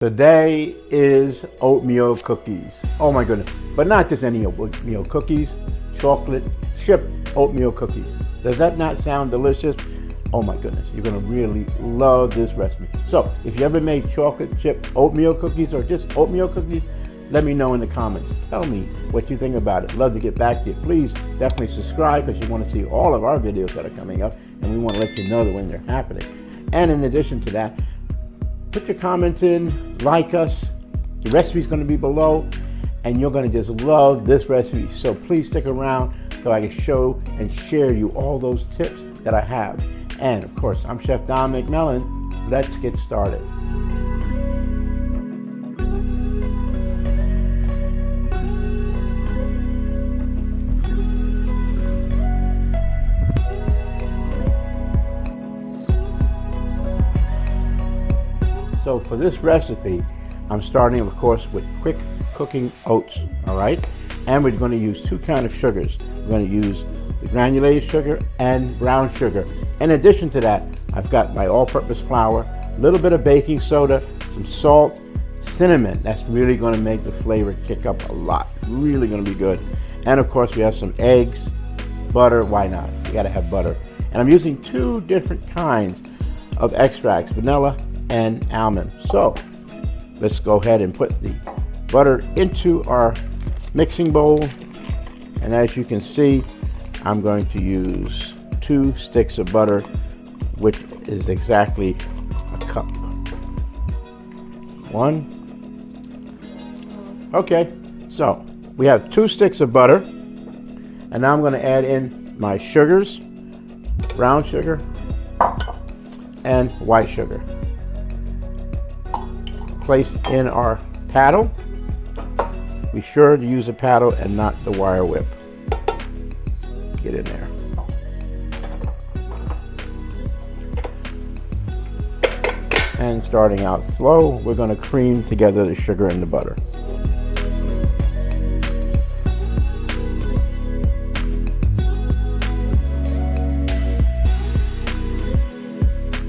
Today is oatmeal cookies. Oh my goodness. But not just any oatmeal cookies, chocolate chip oatmeal cookies. Does that not sound delicious? Oh my goodness, you're gonna really love this recipe. So if you ever made chocolate chip oatmeal cookies or just oatmeal cookies, let me know in the comments. Tell me what you think about it. Love to get back to you. Please definitely subscribe because you want to see all of our videos that are coming up, and we want to let you know that when they're happening. And in addition to that, put your comments in, like us. The recipe is going to be below, and you're going to just love this recipe. So please stick around so I can show and share you all those tips that I have. And of course, I'm Chef Don McMillan. Let's get started. So for this recipe, I'm starting, of course, with quick cooking oats, all right? And we're going to use two kinds of sugars. We're going to use the granulated sugar and brown sugar. In addition to that, I've got my all-purpose flour, a little bit of baking soda, some salt, cinnamon. That's really going to make the flavor kick up a lot. Really going to be good. And of course, we have some eggs, butter. Why not? You got to have butter. And I'm using two different kinds of extracts, vanilla and almond. So let's go ahead and put the butter into our mixing bowl. And as you can see, I'm going to use 2 sticks of butter, which is exactly a cup. 1. Okay, so we have 2 sticks of butter, and now I'm going to add in my sugars, brown sugar and white sugar. Placed in our paddle. Be sure to use a paddle and not the wire whip. Get in there. And starting out slow, we're going to cream together the sugar and the butter.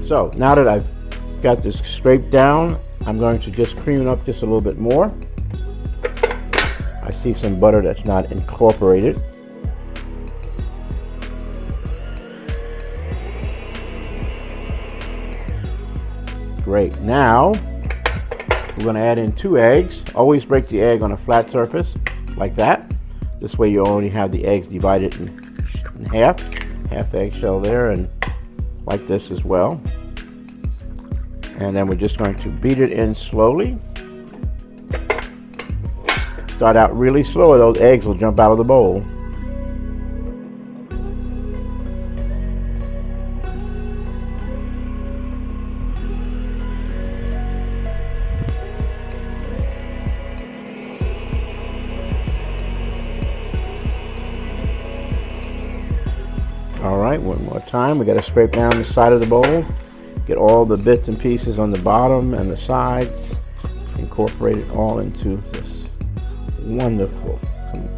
So now that I've got this scraped down, I'm going to just cream it up just a little bit more. I see some butter that's not incorporated. Great. Now we're going to add in 2 eggs. Always break the egg on a flat surface like that. This way you only have the eggs divided in half. Half eggshell there, and like this as well. And then we're just going to beat it in slowly. Start out really slow or those eggs will jump out of the bowl. All right, one more time. We got to scrape down the side of the bowl. Get all the bits and pieces on the bottom and the sides. Incorporate it all into this wonderful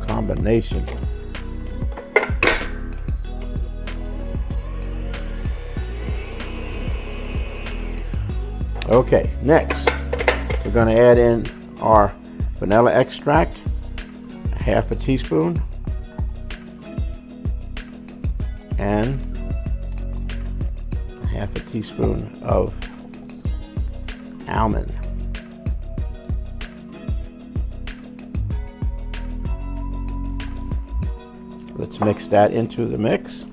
combination. Okay, next we're going to add in our vanilla extract, 1/2 teaspoon, and 1/2 teaspoon of almond. Let's mix that into the mix.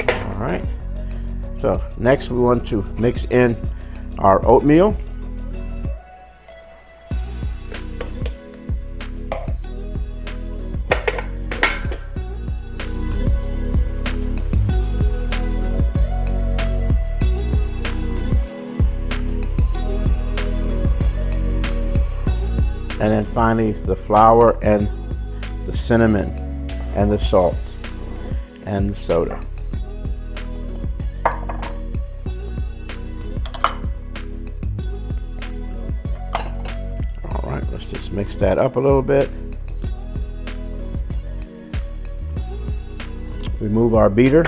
All right. So next we want to mix in our oatmeal. And then finally the flour and the cinnamon and the salt and the soda. All right, let's just mix that up a little bit. remove our beater.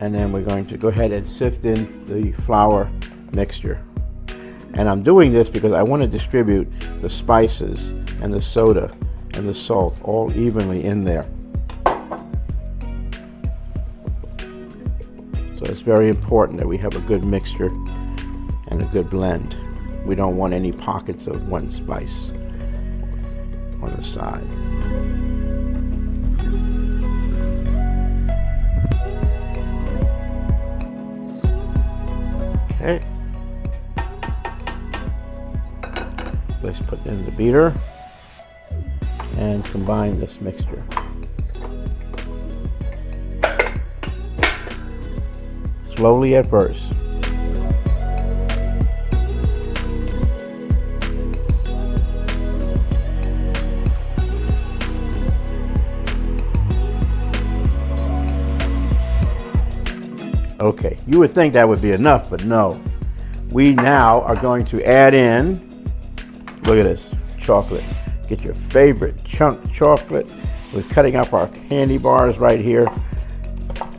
And then we're going to go ahead and sift in the flour mixture. And I'm doing this because I want to distribute the spices and the soda and the salt all evenly in there. So it's very important that we have a good mixture and a good blend. We don't want any pockets of one spice on the side. Okay. Let's put in the beater and combine this mixture. Slowly at first. Okay, you would think that would be enough, but no. We now are going to add in, look at this, chocolate. Get your favorite chunk chocolate. We're cutting up our candy bars right here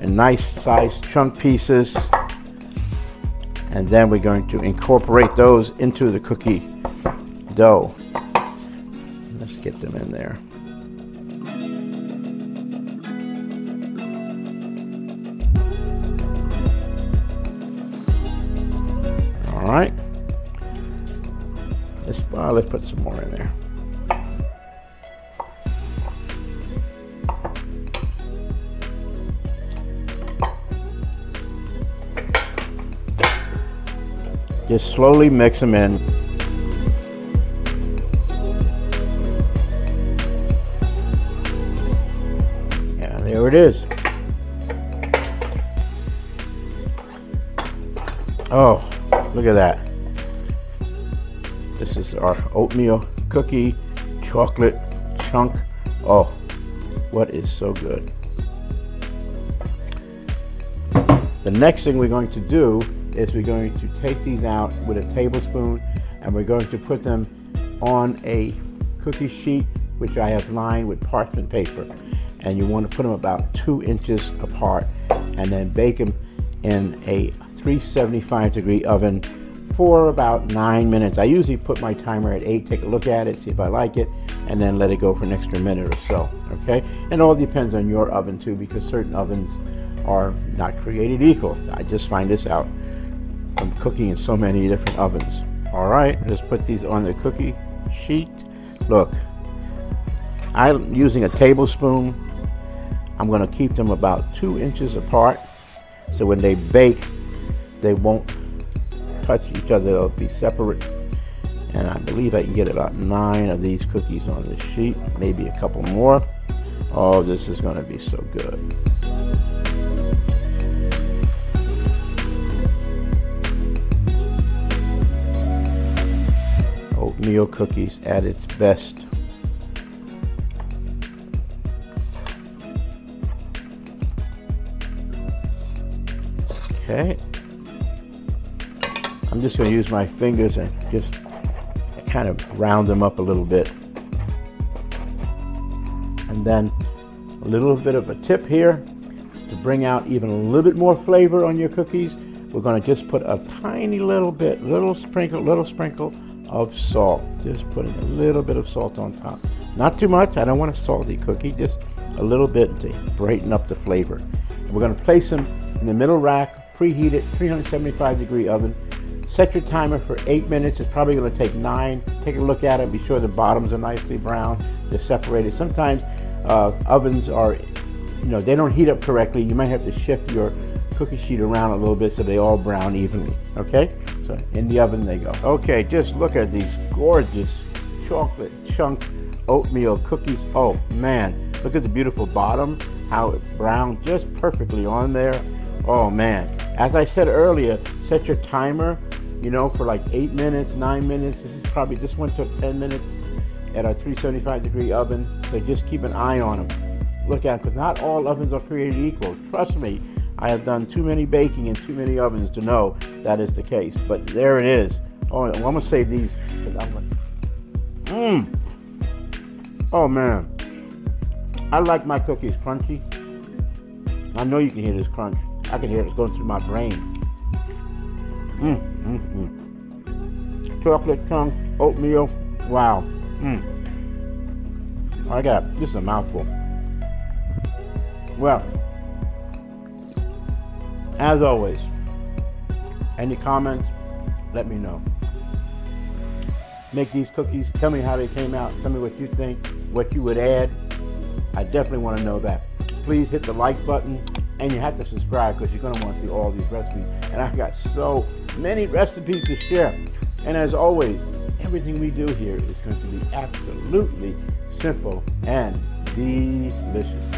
in nice sized chunk pieces. And then we're going to incorporate those into the cookie dough. Let's get them in there. All right, let's put some more in there. Just slowly mix them in. Yeah, there it is. Oh, look at that. This is our oatmeal cookie chocolate chunk. Oh, what is so good. The next thing we're going to do is we're going to take these out with a tablespoon and we're going to put them on a cookie sheet which I have lined with parchment paper. And you want to put them about 2 inches apart and then bake them in a 375 degree oven for about 9 minutes. I usually put my timer at 8, take a look at it, see if I like it, and then let it go for an extra minute or so, okay? And it all depends on your oven too, because certain ovens are not created equal. I just find this out from cooking in so many different ovens. All right, let's put these on the cookie sheet. Look, I'm using a tablespoon. I'm gonna keep them about 2 inches apart, so when they bake, they won't touch each other, they'll be separate. And I believe I can get about 9 of these cookies on the sheet, maybe a couple more. Oh, this is gonna be so good. Oatmeal cookies at its best. Okay. I'm just going to use my fingers and just kind of round them up a little bit. And then a little bit of a tip here to bring out even a little bit more flavor on your cookies. We're going to just put a tiny little bit, little sprinkle of salt. Just putting a little bit of salt on top. Not too much. I don't want a salty cookie. Just a little bit to brighten up the flavor. And we're going to place them in the middle rack, preheated 375 degree oven. Set your timer for 8 minutes. It's probably going to take 9. Take a look at it. Be sure the bottoms are nicely brown. They're separated. Sometimes ovens are, they don't heat up correctly. You might have to shift your cookie sheet around a little bit so they all brown evenly. Okay, so in the oven they go. Okay, just look at these gorgeous chocolate chunk oatmeal cookies. Oh man, look at the beautiful bottom, how it browned just perfectly on there. Oh man, as I said earlier, set your timer, for like 8 minutes, 9 minutes. This one took 10 minutes at a 375 degree oven. So just keep an eye on them. Look at them, because not all ovens are created equal. Trust me, I have done too many baking in too many ovens to know that is the case. But there it is. Oh, I'm gonna save these because I'm like, oh man, I like my cookies crunchy. I know you can hear this crunch. I can hear it going through my brain. Chocolate chunk, oatmeal. Wow. This is a mouthful. Well, as always, any comments, let me know. Make these cookies. Tell me how they came out. Tell me what you think, what you would add. I definitely want to know that. Please hit the like button, and you have to subscribe because you're going to want to see all these recipes. And I've got so many recipes to share. And as always, everything we do here is going to be absolutely simple and delicious.